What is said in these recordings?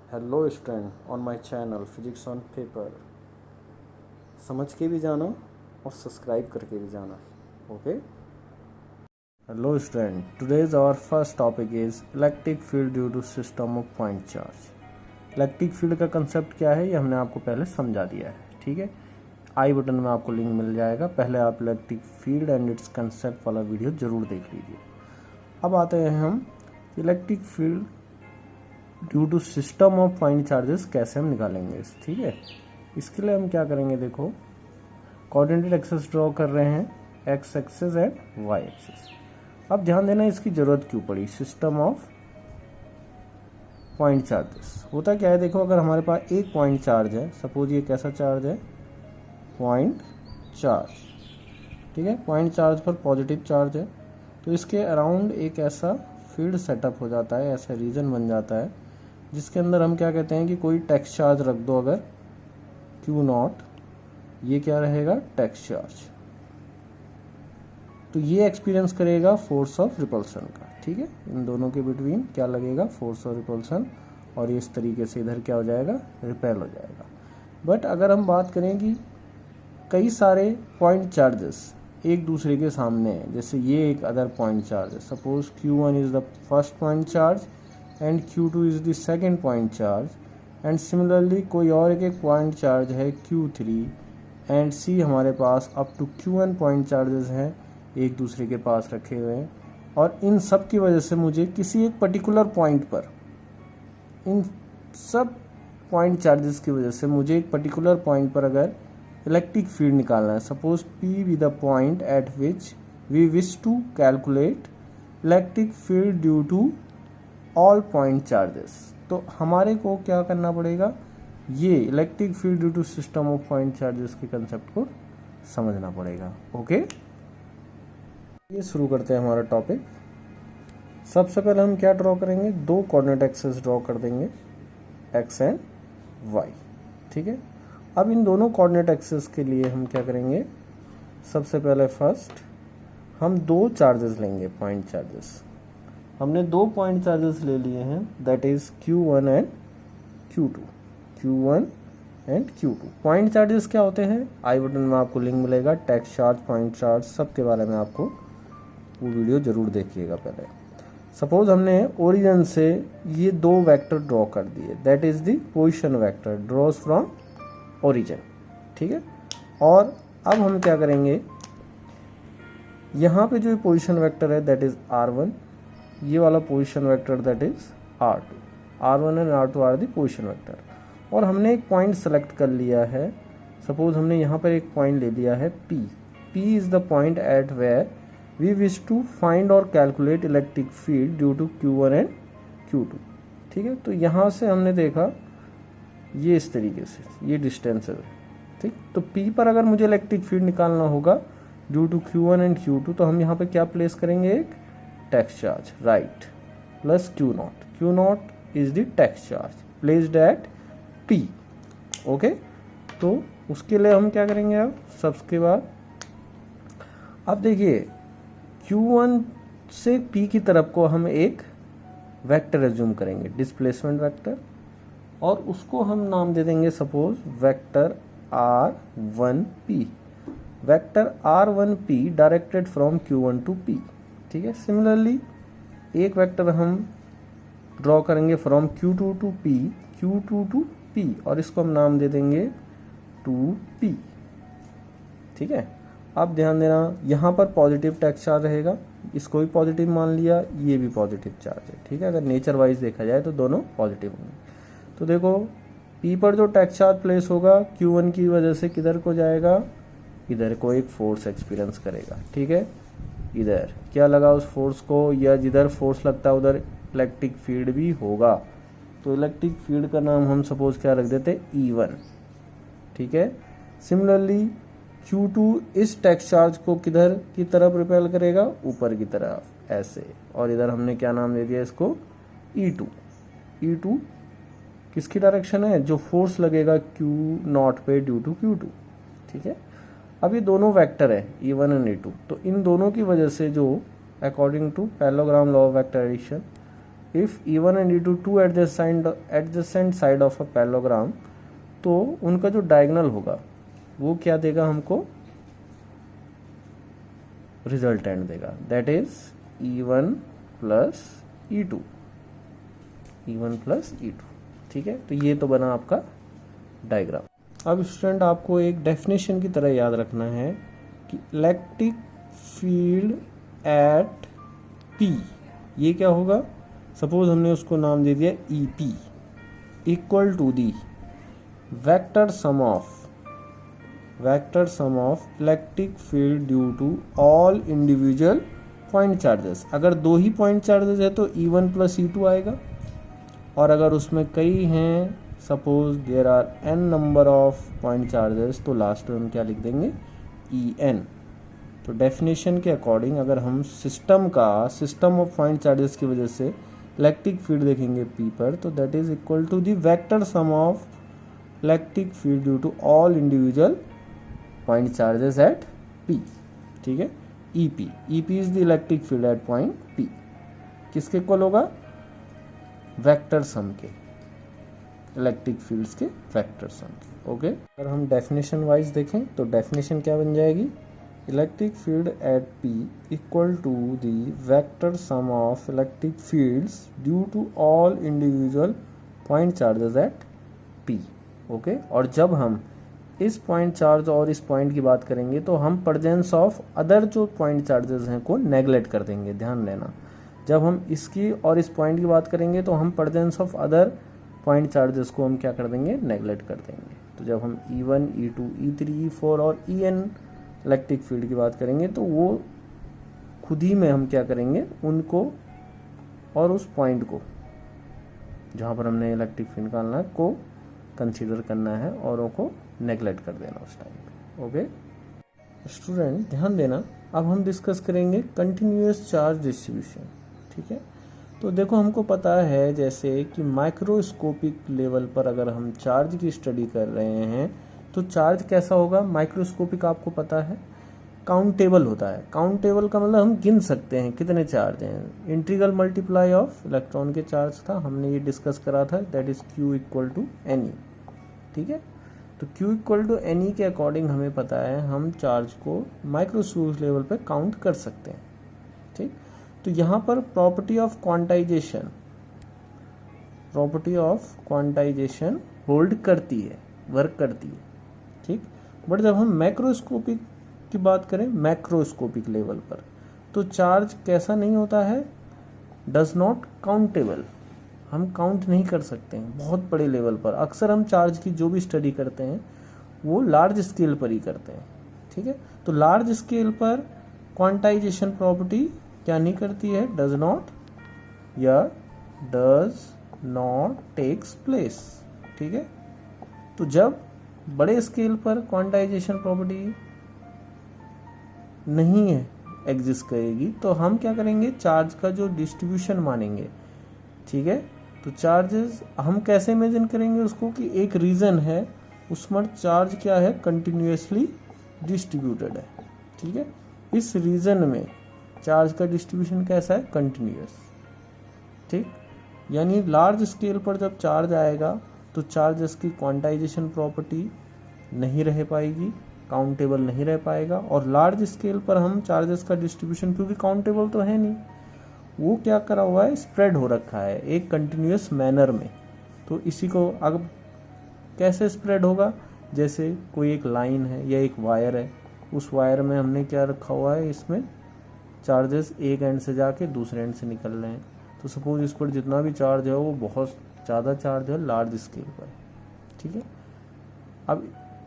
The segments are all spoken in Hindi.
Hello student on my channel physics on paper. समझ के भी जाना और सब्सक्राइब करके भी जाना। Okay. Hello student, today's our first topic is electric field due to system of point charge. Electric field का कंसेप्ट क्या है ये हमने आपको पहले समझा दिया है, ठीक है। आई बटन में आपको लिंक मिल जाएगा, पहले आप electric field and its concept वाला वीडियो जरूर देख लीजिए। अब आते हैं हम electric field due to system of point charges कैसे हम निकालेंगे, ठीक है। इसके लिए हम क्या करेंगे, देखो कोऑर्डिनेट एक्सिस ड्रॉ कर रहे हैं, X axis and Y axis. अब ध्यान देना इसकी जरूरत क्यों पड़ी, सिस्टम ऑफ पॉइंट चार्जेस। होता क्या है, देखो अगर हमारे पास एक पॉइंट चार्ज है, सपोज ये कैसा चार्ज है, पॉइंट चार्ज, ठीक है। पॉइंट चार्ज पर पॉजिटिव चार्ज है, तो इसके अराउंड एक ऐसा फील्ड सेटअप हो जाता है, ऐसा रीजन बन जाता है जिसके अंदर हम क्या कहते हैं कि कोई टेक्स्ट चार्ज रख दो, अगर Q नॉट, ये क्या रहेगा, टेक्स्ट चार्ज, तो ये एक्सपीरियंस करेगा फोर्स ऑफ रिपल्सन का, ठीक है। इन दोनों के बिटवीन क्या लगेगा, फोर्स ऑफ रिपल्सन, और ये इस तरीके से इधर क्या हो जाएगा, रिपेल हो जाएगा। बट अगर हम बात करें कि कई सारे पॉइंट चार्जेस एक दूसरे के सामने है, जैसे ये एक अदर पॉइंट चार्ज है, suppose Q1 is the first point charge and Q2 is the second point charge, and similarly कोई और एक पॉइंट चार्ज है Q3 एंड C, हमारे पास up to Q1 point charges हैं एक दूसरे के पास रखे हुए हैं। और इन सब की वजह से मुझे किसी एक पर्टिकुलर पॉइंट पर, इन सब पॉइंट चार्जेस की वजह से मुझे एक पर्टिकुलर पॉइंट पर अगर इलेक्ट्रिक फील्ड निकालना है, suppose P be the point at which we wish to calculate electric field due to all point charges, तो हमारे को क्या करना पड़ेगा, ये electric field due to system of point charges के कंसेप्ट को समझना पड़ेगा। ओके, ये शुरू करते हैं हमारा टॉपिक। सबसे पहले हम क्या ड्रॉ करेंगे, दो कोऑर्डिनेट एक्सिस ड्रॉ कर देंगे, एक्स एंड वाई, ठीक है। अब इन दोनों कोऑर्डिनेट एक्सिस के लिए हम क्या करेंगे, सबसे पहले फर्स्ट हम दो चार्जेस लेंगे, पॉइंट चार्जेस। हमने दो पॉइंट चार्जेस ले लिए हैं, that is Q1 and Q2। Q1 and Q2 point charges क्या होते हैं, आई बटन में आपको लिंक मिलेगा, टेक्स्ट चार्ज, पॉइंट चार्ज, सब के बारे में आपको वो वीडियो जरूर देखिएगा पहले। सपोज हमने ओरिजिन से ये दो वेक्टर ड्रॉ कर दिए, that is the position vector draws from origin, ठीक है। और अब हम क्या करेंगे, यहाँ पे जो पोजिशन वेक्टर है दैट इज R1, ये वाला position vector that is R2। R1 and R2 are the position vector. और हमने एक पॉइंट सेलेक्ट कर लिया है, सपोज हमने यहाँ पर एक पॉइंट ले लिया है P। P is the point at where we wish to find और calculate electric field due to Q1 and Q2, ठीक है। तो यहाँ से हमने देखा ये इस तरीके से, ये डिस्टेंस है, ठीक। तो P पर अगर मुझे इलेक्ट्रिक फील्ड निकालना होगा due to Q1 and Q2, तो हम यहाँ पे क्या प्लेस करेंगे, एक text charge, right, plus Q not. Q not is the text charge placed at P, okay. तो उसके लिए हम क्या करेंगे, अब सबके बाद अब देखिए Q1 से P की तरफ को हम एक वेक्टर एज्यूम करेंगे, डिस्प्लेसमेंट वेक्टर, और उसको हम नाम दे देंगे suppose vector R1P। Vector R1P directed from Q1 to P, ठीक है। सिमिलरली एक वेक्टर हम ड्रॉ करेंगे from Q2 to P, Q2 to P, और इसको हम नाम दे देंगे 2P, ठीक है। अब ध्यान देना, यहाँ पर पॉजिटिव टेक्स्ट चार्ज रहेगा, इसको भी पॉजिटिव मान लिया, ये भी पॉजिटिव चार्ज है, ठीक है। अगर नेचर वाइज देखा जाए तो दोनों पॉजिटिव होंगे। तो देखो P पर जो टेक्स्ट चार्ज प्लेस होगा Q1 की वजह से किधर को जाएगा, इधर को एक फोर्स एक्सपीरियंस करेगा, ठीक है। इधर क्या लगा उस फोर्स को, या जिधर फोर्स लगता है उधर इलेक्ट्रिक फील्ड भी होगा, तो इलेक्ट्रिक फील्ड का नाम हम सपोज क्या रख देते, E1, ठीक है। सिमिलरली Q2 इस टेक्स्ट चार्ज को किधर की तरफ रिपेल करेगा, ऊपर की तरफ, ऐसे, और इधर हमने क्या नाम दे दिया इसको, E2। E2 किसकी डायरेक्शन है, जो फोर्स लगेगा Q नॉट पे ड्यू टू Q2, ठीक है। अब ये दोनों वेक्टर है E1 एंड E2, तो इन दोनों की वजह से जो according to parallelogram law of vector addition if E1 and E2 two adjacent side of a parallelogram, तो उनका जो डायगोनल होगा वो क्या देगा हमको, रिजल्टेंट देगा, that is E1 plus E2, E1 plus E2। ठीक है, तो ये तो बना आपका डायग्राम। अब स्टूडेंट आपको एक डेफिनेशन की तरह याद रखना है कि इलेक्ट्रिक फील्ड एट P, ये क्या होगा, सपोज हमने उसको नाम दे दिया EP, equal to the vector sum of electric field due to all individual point charges. अगर दो ही पॉइंट चार्जेस है तो E1 प्लस E2 आएगा, और अगर उसमें कई हैं, suppose there are n number of point charges, तो लास्ट में हम क्या लिख देंगे, En। तो डेफिनेशन के अकॉर्डिंग अगर हम सिस्टम ऑफ पॉइंट चार्जेस की वजह से इलेक्ट्रिक फील्ड देखेंगे P पर, तो that is equal to the vector sum of electric field due to all individual point charges at P। ठीक है, EP is the electric field at point P, किसके इक्वल होगा, वेक्टर सम के, इलेक्ट्रिक फील्ड्स के वेक्टर सम के। ओके, अगर हम डेफिनेशन वाइज देखें तो डेफिनेशन क्या बन जाएगी, electric field at P equal to the vector sum of electric fields due to all individual point charges at P। Okay, और जब हम इस पॉइंट चार्ज और इस पॉइंट की बात करेंगे तो हम प्रेजेंस ऑफ अदर जो पॉइंट चार्जेस हैं को नेगलेक्ट कर देंगे, ध्यान देना। जब हम इसकी और इस पॉइंट की बात करेंगे तो हम presence of other point charges को हम क्या कर देंगे, नेगलेक्ट कर देंगे। तो जब हम E1, E2, E3, E4 और En इलेक्ट्रिक फील्ड की बात करेंगे तो वो खुद ही में हम क्या करेंगे, उनको और उस पॉइंट को जहाँ पर हमने इलेक्ट्रिक फील्ड निकालना है को कंसीडर करना है और उनको नेगलेक्ट कर देना उस टाइम पे। ओके स्टूडेंट, ध्यान देना, अब हम डिस्कस करेंगे कंटिन्यूअस चार्ज डिस्ट्रीब्यूशन। ठीक है, तो देखो हमको पता है जैसे कि माइक्रोस्कोपिक लेवल पर अगर हम चार्ज की स्टडी कर रहे हैं तो चार्ज कैसा होगा, माइक्रोस्कोपिक आपको पता है काउंटेबल होता है। काउंटेबल का मतलब हम गिन सकते हैं कितने चार्ज हैं, इंटीग्रल मल्टीप्लाई ऑफ इलेक्ट्रॉन के चार्ज था, हमने ये डिस्कस करा था, that is Q equal to Ne। ठीक है, तो Q इक्वल टू Ne के अकॉर्डिंग हमें पता है हम चार्ज को माइक्रोस्कोपिक लेवल पे काउंट कर सकते हैं। ठीक, तो यहाँ पर प्रॉपर्टी ऑफ क्वांटाइजेशन होल्ड करती है, वर्क करती है। ठीक, बट जब हम मैक्रोस्कोपिक की बात करें, मैक्रोस्कोपिक लेवल पर, तो चार्ज कैसा नहीं होता है, डज नॉट काउंटेबल, हम काउंट नहीं कर सकते हैं बहुत बड़े लेवल पर। अक्सर हम चार्ज की जो भी स्टडी करते हैं वो लार्ज स्केल पर ही करते हैं। ठीक है, तो लार्ज स्केल पर क्वांटाइजेशन प्रॉपर्टी क्या नहीं करती है, डज नॉट टेक्स प्लेस। ठीक है, तो जब बड़े स्केल पर क्वांटाइजेशन प्रॉपर्टी नहीं है, एग्जिस्ट करेगी, तो हम क्या करेंगे, चार्ज का जो डिस्ट्रीब्यूशन मानेंगे। ठीक है, तो चार्जेस हम कैसे इमेजिन करेंगे उसको कि एक रीजन है उसमें चार्ज क्या है, कंटिन्यूअसली डिस्ट्रीब्यूटेड है। ठीक है, इस रीजन में चार्ज का डिस्ट्रीब्यूशन कैसा है, कंटिन्यूअस। ठीक, यानी लार्ज स्केल पर जब चार्ज आएगा तो चार्जेस की क्वांटाइजेशन प्रॉपर्टी नहीं रह पाएगी, काउंटेबल नहीं रह पाएगा, और लार्ज स्केल पर हम चार्जेस का डिस्ट्रीब्यूशन, क्योंकि काउंटेबल तो है नहीं, वो क्या करा हुआ है, स्प्रेड हो रखा है एक कंटिन्यूअस मैनर में। तो इसी को अब कैसे स्प्रेड होगा, जैसे कोई एक लाइन है या एक वायर है, उस वायर में हमने क्या रखा हुआ है, इसमें चार्जेस एक एंड से जाके दूसरे एंड से निकल रहे हैं। तो सपोज इस पर जितना भी चार्ज है वो बहुत ज़्यादा चार्ज है लार्ज स्केल पर। ठीक है, अब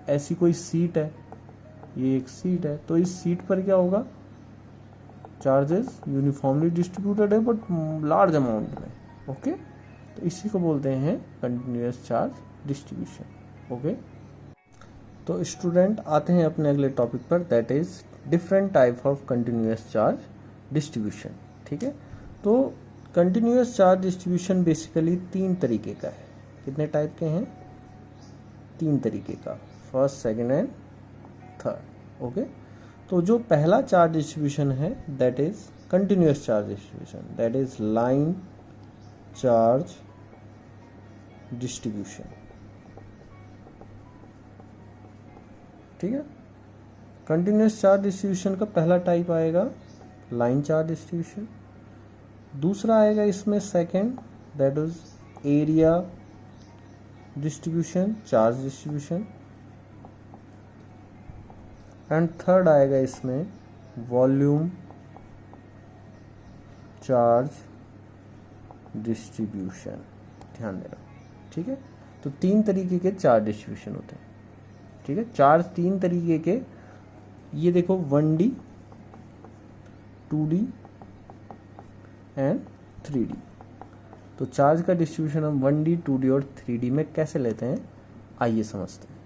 ऐसी कोई सीट है, ये एक सीट है, तो इस सीट पर क्या होगा, चार्जेस यूनिफॉर्मली डिस्ट्रीब्यूटेड है बट लार्ज अमाउंट में। ओके, तो इसी को बोलते हैं कंटिन्यूअस चार्ज डिस्ट्रीब्यूशन। ओके, तो स्टूडेंट आते हैं अपने अगले टॉपिक पर, that is different type of continuous charge distribution. ठीक है, तो कंटिन्यूअस चार्ज डिस्ट्रीब्यूशन बेसिकली तीन तरीके का है। कितने टाइप के हैं, तीन तरीके का, first, second and third. Okay, तो जो पहला चार्ज डिस्ट्रीब्यूशन है that is continuous charge distribution, that is line charge distribution. ठीक है, कंटिन्यूस चार्ज डिस्ट्रीब्यूशन का पहला टाइप आएगा लाइन चार्ज डिस्ट्रीब्यूशन। दूसरा आएगा इसमें second, that is area distribution, charge distribution. And third आएगा इसमें वॉल्यूम चार्ज डिस्ट्रीब्यूशन। ध्यान देना, ठीक है। तो तीन तरीके के चार्ज डिस्ट्रीब्यूशन होते हैं, ठीक है। चार्ज तीन तरीके के, ये देखो 1D, 2D एंड 3D। तो चार्ज का डिस्ट्रीब्यूशन हम 1D, 2D और 3D में कैसे लेते हैं, आइए समझते हैं।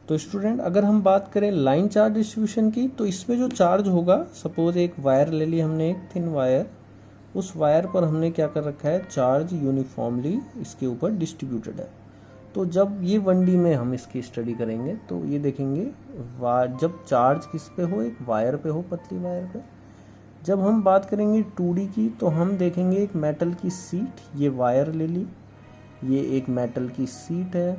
तो स्टूडेंट, अगर हम बात करें लाइन चार्ज डिस्ट्रीब्यूशन की, तो इसमें जो चार्ज होगा, सपोज एक वायर ले ली हमने, एक थिन वायर, उस वायर पर हमने क्या कर रखा है, चार्ज यूनिफॉर्मली इसके ऊपर डिस्ट्रीब्यूटेड है। तो जब ये 1D में हम इसकी स्टडी करेंगे तो ये देखेंगे जब चार्ज किस पे हो, एक वायर पे हो, पतली वायर पे। जब हम बात करेंगे 2D की, तो हम देखेंगे एक मेटल की सीट, ये वायर ले ली, ये एक मेटल की सीट है,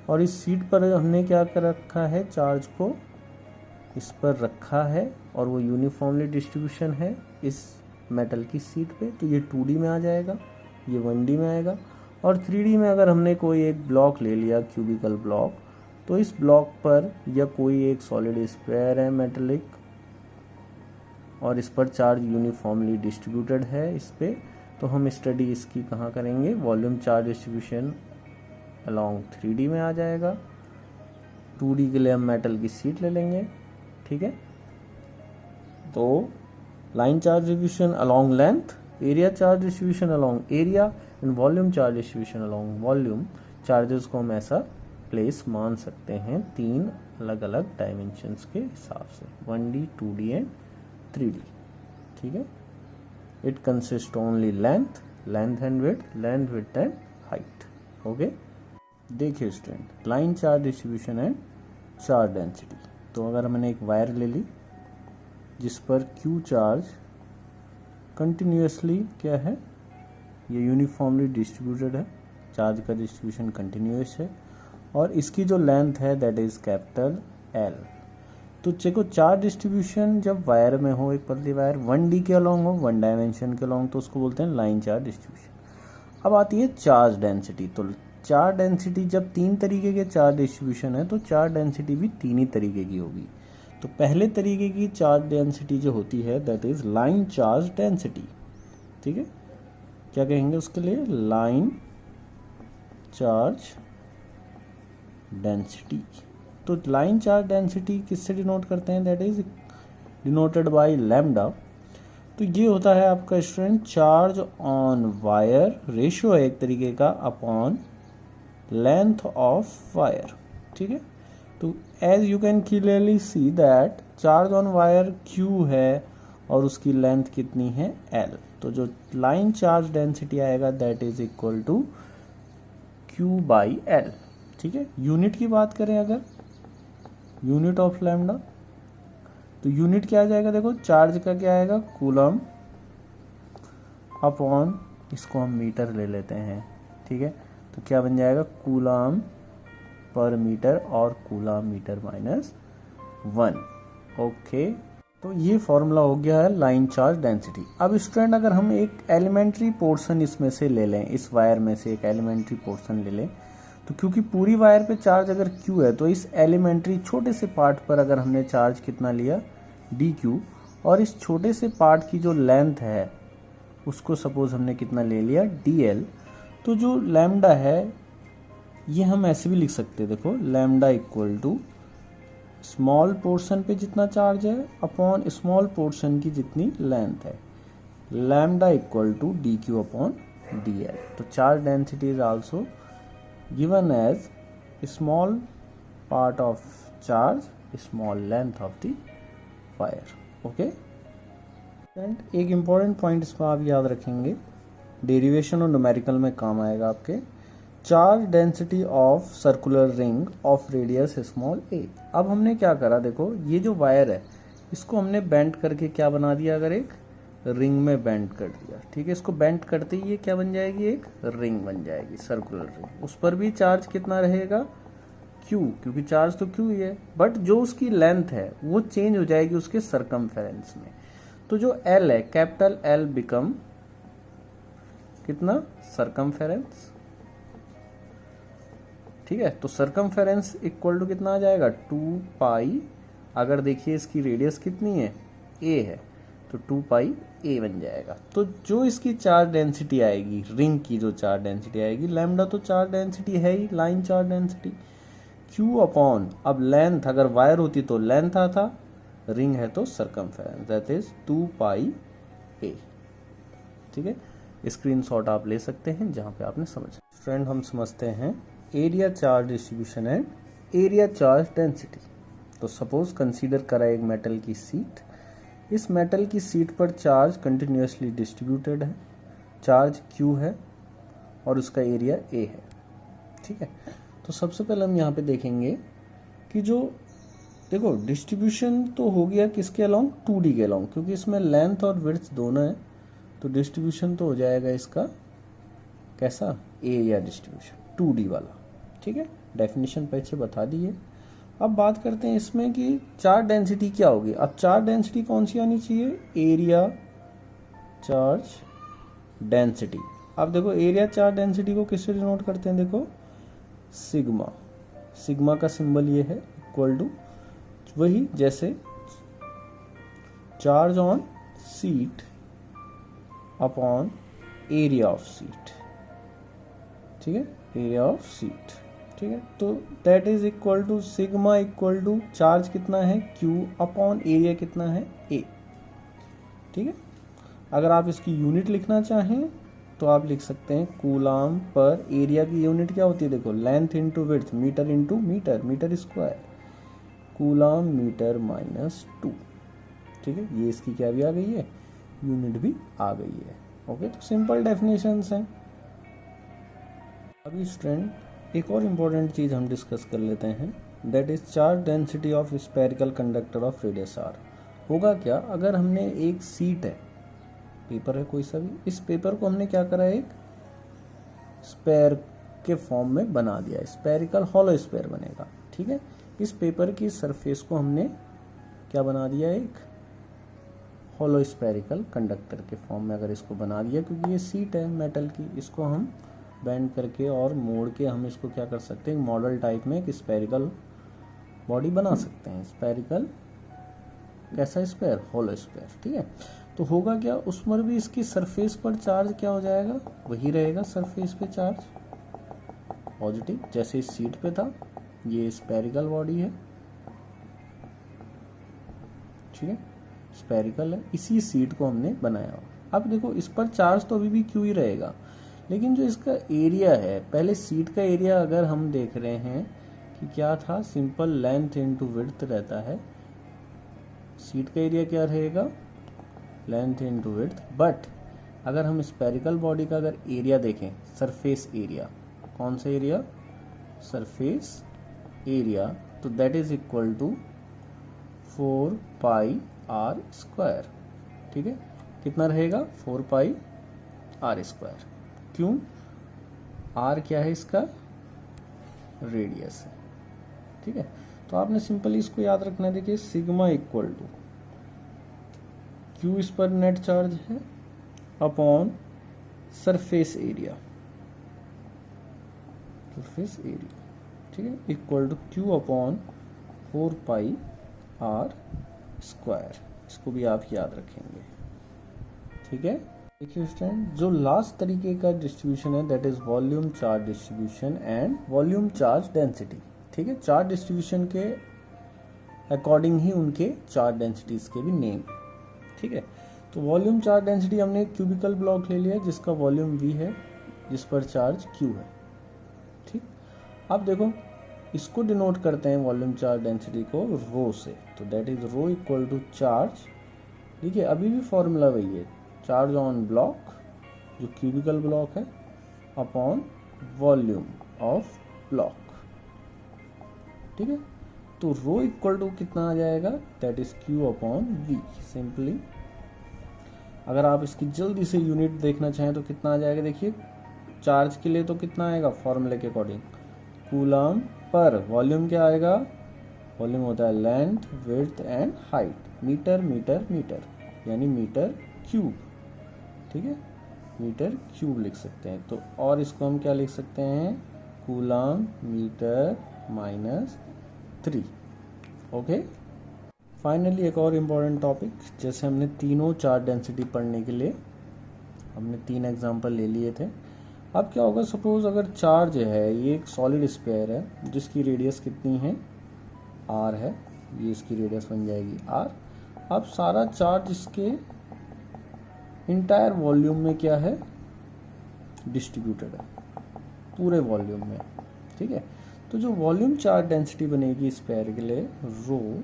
और इस सीट पर हमने क्या कर रखा है, चार्ज को इस पर रखा है, और वो यूनिफॉर्मली डिस्ट्रीब्यूशन है इस मेटल की सीट पे। तो ये 2D में आ जाएगा, ये 1D में आएगा। और 3D में अगर हमने कोई एक ब्लॉक ले लिया, क्यूबिकल ब्लॉक, तो इस ब्लॉक पर या कोई एक सॉलिड स्फीयर है मेटेलिक, और इस पर चार्ज यूनिफॉर्मली डिस्ट्रीब्यूटेड है इस पे, तो हम स्टडी इसकी कहाँ करेंगे, volume charge distribution along 3D में आ जाएगा। 2D के लिए हम मेटल की सीट ले लेंगे, ठीक है। तो line charge distribution along length, area charge distribution along area and volume charge distribution along volume. Charges को हम ऐसा प्लेस मान सकते हैं तीन अलग अलग डायमेंशंस के हिसाब से, 1D, 2D एंड 3D, ठीक है। It consist only length, length and width and height. Okay, देखिए student, line charge distribution and charge density. तो अगर मैंने एक वायर ले ली जिस पर Q चार्ज कंटिन्यूसली क्या है, ये यूनिफॉर्मली डिस्ट्रीब्यूटेड है, चार्ज का डिस्ट्रीब्यूशन कंटिन्यूस है, और इसकी जो लेंथ है दैट इज कैपिटल L। तो चेको चार्ज डिस्ट्रीब्यूशन जब वायर में हो, एक पतली वायर 1D के अलोंग हो, 1 डायमेंशन के अलोंग, तो उसको बोलते हैं लाइन चार्ज डिस्ट्रीब्यूशन। अब आती है चार्ज डेंसिटी। तो चार्ज डेंसिटी जब तीन तरीके के चार्ज डिस्ट्रीब्यूशन है, तो चार्ज डेंसिटी भी तीन ही तरीके की होगी। तो पहले तरीके की चार्ज डेंसिटी जो होती है that is line charge density, ठीक है। क्या कहेंगे उसके लिए, लाइन चार्ज डेंसिटी। तो लाइन चार्ज डेंसिटी किससे डिनोट करते हैं, that is denoted by lambda. तो ये होता है आपका student charge on wire, ratio है एक तरीके का, अपॉन लेंथ ऑफ वायर, ठीक है। तो as you can clearly see that charge on wire Q है और उसकी लेंथ कितनी है, L। तो जो लाइन चार्ज डेंसिटी आएगा that is equal to Q/L, ठीक है। यूनिट की बात करें अगर, यूनिट ऑफ लैम्डा, तो यूनिट क्या आ जाएगा, देखो चार्ज का क्या आएगा, कूलम अपॉन, इसको हम मीटर ले लेते हैं, ठीक है। तो क्या बन जाएगा, कूलम पर मीटर, और कूलम मीटर -1। ओके, तो ये फॉर्मूला हो गया है लाइन चार्ज डेंसिटी। अब स्टूडेंट, अगर हम एक एलिमेंट्री पोर्शन इसमें से ले लें, इस वायर में से एक एलिमेंट्री पोर्शन ले लें, तो क्योंकि पूरी वायर पे चार्ज अगर Q है, तो इस एलिमेंट्री छोटे से पार्ट पर अगर हमने चार्ज कितना लिया, dQ, और इस छोटे से पार्ट की जो लेंथ है उसको सपोज हमने कितना ले लिया, dl। तो जो लैम्डा है ये हम ऐसे भी लिख सकते हैं, देखो lambda equal to small portion पे जितना चार्ज है अपॉन स्मॉल पोर्शन की जितनी लेंथ है, lambda equal to dQ upon dl। तो charge density is also given as small part of charge, small length of the wire. Okay, एक इंपॉर्टेंट पॉइंट इसमें आप याद रखेंगे, डेरिवेशन और न्यूमेरिकल में काम आएगा आपके। Charge density of circular ring of radius small a। अब हमने क्या करा, देखो ये जो वायर है इसको हमने बेंड करके क्या बना दिया, अगर एक रिंग में बेंड कर दिया, ठीक है। इसको बेंड करते ही ये क्या बन जाएगी, एक रिंग बन जाएगी, सर्कुलर रिंग। उस पर भी चार्ज कितना रहेगा, क्यू, क्योंकि चार्ज तो क्यू ही है, बट जो उसकी लेंथ है वो चेंज हो जाएगी उसके सरकमफेरेंस में। तो जो एल है, कैपिटल एल बिकम कितना, सरकमफेरेंस, ठीक है। तो सरकमफेरेंस इक्वल टू कितना आ जाएगा, 2 पाई, अगर देखिए इसकी रेडियस कितनी है, ए है, तो 2 पाई ए बन जाएगा। तो जो इसकी चार्ज डेंसिटी आएगी, रिंग की जो चार्ज डेंसिटी आएगी, लैम्डा तो चार्ज डेंसिटी है ही, line charge density, Q upon, अब लेंथ अगर वायर होती तो लेंथ आता, रिंग है तो circumference, that is 2 pi a, ठीक है। स्क्रीनशॉट आप ले सकते हैं जहां पे आपने समझा। फ्रेंड, हम समझते हैं area charge distribution and area charge density. तो सपोज कंसीडर करा एक मेटल की सीट, इस मेटल की सीट पर चार्ज कंटिन्यूसली डिस्ट्रीब्यूटेड है, चार्ज Q है और उसका एरिया A है, ठीक है। तो सबसे पहले हम यहाँ पे देखेंगे कि जो देखो डिस्ट्रीब्यूशन तो हो गया किसके अलोंग, 2D के अलोंग, क्योंकि इसमें लेंथ और विड्थ दोनों है, तो डिस्ट्रीब्यूशन तो हो जाएगा इसका कैसा, एरिया डिस्ट्रीब्यूशन 2D वाला, ठीक है। डेफिनेशन पीछे बता दी है। अब बात करते हैं इसमें कि चार्ज डेंसिटी क्या होगी। अब चार्ज डेंसिटी कौन सी आनी चाहिए, एरिया चार्ज डेंसिटी। अब देखो एरिया चार्ज डेंसिटी को किससे डिनोट करते हैं, देखो सिग्मा, सिग्मा का सिंबल ये है, इक्वल टू वही जैसे charge on sheet upon area of sheet, ठीक है, एरिया ऑफ सीट, ठीक है। तो that is equal to sigma equal to charge कितना है Q अपॉन एरिया कितना है A, ठीक है। अगर आप इसकी यूनिट लिखना चाहें तो आप लिख सकते हैं कूलाम पर एरिया की यूनिट क्या होती है, देखो length into width, metre into metre, metre square, coulomb metre -2, ठीक है। ये इसकी क्या भी आ गई है, यूनिट भी आ गई है, ओके। तो सिंपल डेफिनेशंस हैं। अभी स्टूडेंट एक और इम्पोर्टेंट चीज़ हम डिस्कस कर लेते हैं, that is charge density of spherical conductor of radius R. होगा क्या, अगर हमने एक सीट है, पेपर है कोई सा भी, इस पेपर को हमने क्या करा, एक स्पेयर के फॉर्म में बना दिया, स्पेरिकल हॉलो स्पेयर बनेगा, ठीक है। इस पेपर की सरफेस को हमने क्या बना दिया, एक हॉलो स्पेरिकल कंडक्टर के फॉर्म में अगर इसको बना दिया, क्योंकि ये सीट है मेटल की, इसको हम बेंड करके और मोड़ के हम इसको क्या कर सकते हैं, मॉडल टाइप में एक स्पेरिकल बॉडी बना सकते हैं। स्पेरिकल कैसा स्पेयर, हॉलो स्पेयर, ठीक है। तो होगा क्या, उसमें भी इसकी सरफेस पर चार्ज क्या हो जाएगा, वही रहेगा, सरफेस पे चार्ज पॉजिटिव, जैसे इस सीट पे था। ये स्पेरिकल बॉडी है, ठीक है, स्पेरिकल है, इसी सीट को हमने बनाया। अब देखो इस पर चार्ज तो अभी भी Q ही रहेगा, लेकिन जो इसका एरिया है, पहले सीट का एरिया अगर हम देख रहे हैं कि क्या था, सिंपल लेंथ इनटू विड्थ रहता है, सीट का एरिया क्या रहेगा, लेंथ इनटू विड्थ। बट अगर हम स्पेरिकल बॉडी का अगर एरिया देखें, सरफेस एरिया, कौन सा एरिया, सरफेस एरिया, तो that is equal to 4 pi R square, ठीक है। कितना रहेगा, 4 पाई आर स्क्वायर, क्यों, आर क्या है, इसका रेडियस है, ठीक है। तो आपने सिंपली इसको याद रखना है, देखिए सिग्मा इक्वल टू Q इस पर नेट चार्ज है upon surface area, surface area, ठीक है, equal to Q upon 4 pi R square. इसको भी आप याद रखेंगे, ठीक है। देखिए स्टूडेंट, जो लास्ट तरीके का डिस्ट्रीब्यूशन है that is volume charge distribution and volume charge density, ठीक है। चार्ज डिस्ट्रीब्यूशन के अकॉर्डिंग ही उनके चार्ज डेंसिटीज के भी नेम, ठीक है। तो वॉल्यूम चार्ज डेंसिटी हमने एक क्यूबिकल ब्लॉक ले लिया जिसका वॉल्यूम V है, जिस पर चार्ज Q है, ठीक। अब देखो इसको डिनोट करते हैं वॉल्यूम चार्ज डेंसिटी को रो से, तो that is rho equal to charge, देखिए अभी भी फॉर्मूला वही है, चार्ज ऑन ब्लॉक जो क्यूबिकल ब्लॉक है अपॉन वॉल्यूम ऑफ ब्लॉक, ठीक है। तो रो इक्वल टू कितना आ जाएगा, that is Q upon V, simply अगर आप इसकी जल्दी से यूनिट देखना चाहें तो कितना आ जाएगा, देखिए चार्ज के लिए तो कितना आएगा फॉर्मूले के अकॉर्डिंग, कूलम पर वॉल्यूम क्या आएगा, वॉल्यूम होता है length width and height, metre metre metre यानी मीटर क्यूब, ठीक है, मीटर क्यूब लिख सकते हैं। तो और इसको हम क्या लिख सकते हैं, coulomb metre minus 3। Okay, finally एक और इम्पॉर्टेंट टॉपिक, जैसे हमने तीनों चार्ज डेंसिटी पढ़ने के लिए हमने 3 एग्जांपल ले लिए थे। अब क्या होगा, सपोज अगर चार्ज है, ये एक सॉलिड स्फीयर है जिसकी रेडियस कितनी है, r है, ये इसकी रेडियस बन जाएगी r। अब सारा चार्ज इसके इंटायर वॉल्यूम में क्या है, डिस्ट्रीब्यूटेड है पूरे वॉल्यूम में, ठीक है। तो जो वॉल्यूम चार्ज डेंसिटी बनेगी स्फीयर के लिए, रो,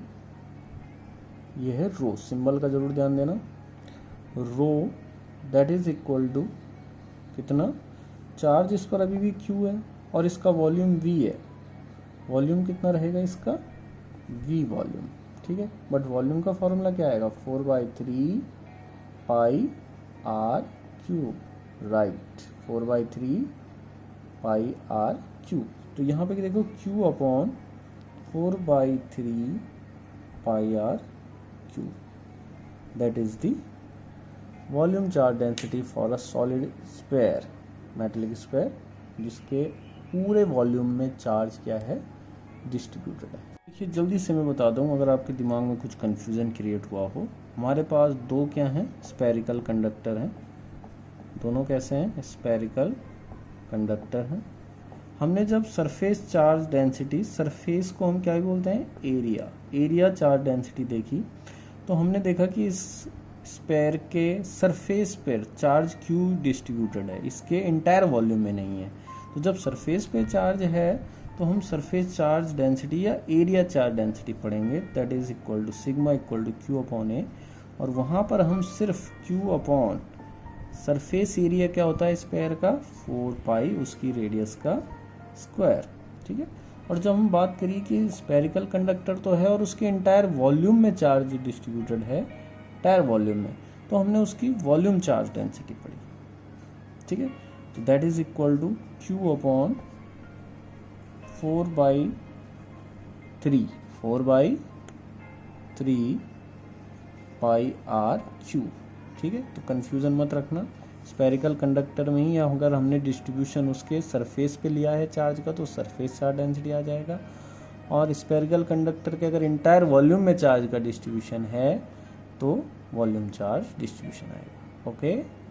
ये है रो, सिंबल का जरूर ध्यान देना, रो दैट इज इक्वल टू कितना, चार्ज इस पर अभी भी q है और इसका वॉल्यूम v है, वॉल्यूम कितना रहेगा इसका, v वॉल्यूम, ठीक है। बट वॉल्यूम का फॉर्मूला क्या आएगा, 4/3 pi r cube, right, 4/3 pi r cube. तो यहाँ पे देखो q upon 4/3 pi r cube, that is the volume charge density for a solid sphere, metallic sphere, जिसके पूरे वॉल्यूम में चार्ज क्या है, डिस्ट्रीब्यूटेड है। देखिए जल्दी से मैं बता दूं, अगर आपके दिमाग में कुछ कंफ्यूजन क्रिएट हुआ हो, हमारे पास दो क्या हैं, स्फेरिकल कंडक्टर हैं, दोनों कैसे हैं, स्फेरिकल कंडक्टर हैं। हमने जब सरफेस चार्ज डेंसिटी, सरफेस को हम क्या बोलते हैं, एरिया, एरिया चार्ज डेंसिटी देखी, तो हमने देखा कि इस स्फीयर के सरफेस पर चार्ज क्यू डिस्ट्रीब्यूटेड है, इसके इंटायर वॉल्यूम में नहीं है। तो जब सरफेस पे चार्ज है तो हम सरफेस चार्ज डेंसिटी या एरिया चार्ज डेंसिटी पढ़ेंगे, that is equal to sigma equal to Q upon A, और वहाँ पर हम सिर्फ क्यू अपॉन सरफेस एरिया क्या होता है स्फीयर का, 4 पाई उसकी रेडियस का स्क्वायर, ठीक है। और जब हम बात करिए कि स्फेरिकल कंडक्टर तो है और उसके इंटायर वॉल्यूम में चार्ज डिस्ट्रीब्यूटेड है, इंटायर वॉल्यूम में, तो हमने उसकी वॉल्यूम चार्ज डेंसिटी पढ़ी, ठीक है। तो that is equal to Q upon 4/3 pi r cube, ठीक है। तो कंफ्यूजन मत रखना, स्फेरिकल कंडक्टर में ही अगर हमने डिस्ट्रीब्यूशन उसके सरफेस पे लिया है चार्ज का तो सरफेस चार्ज डेंसिटी आ जाएगा, और स्फेरिकल कंडक्टर के अगर इंटायर वॉल्यूम में चार्ज का डिस्ट्रीब्यूशन है तो वॉल्यूम चार्ज डिस्ट्रीब्यूशन आएगा। ओके।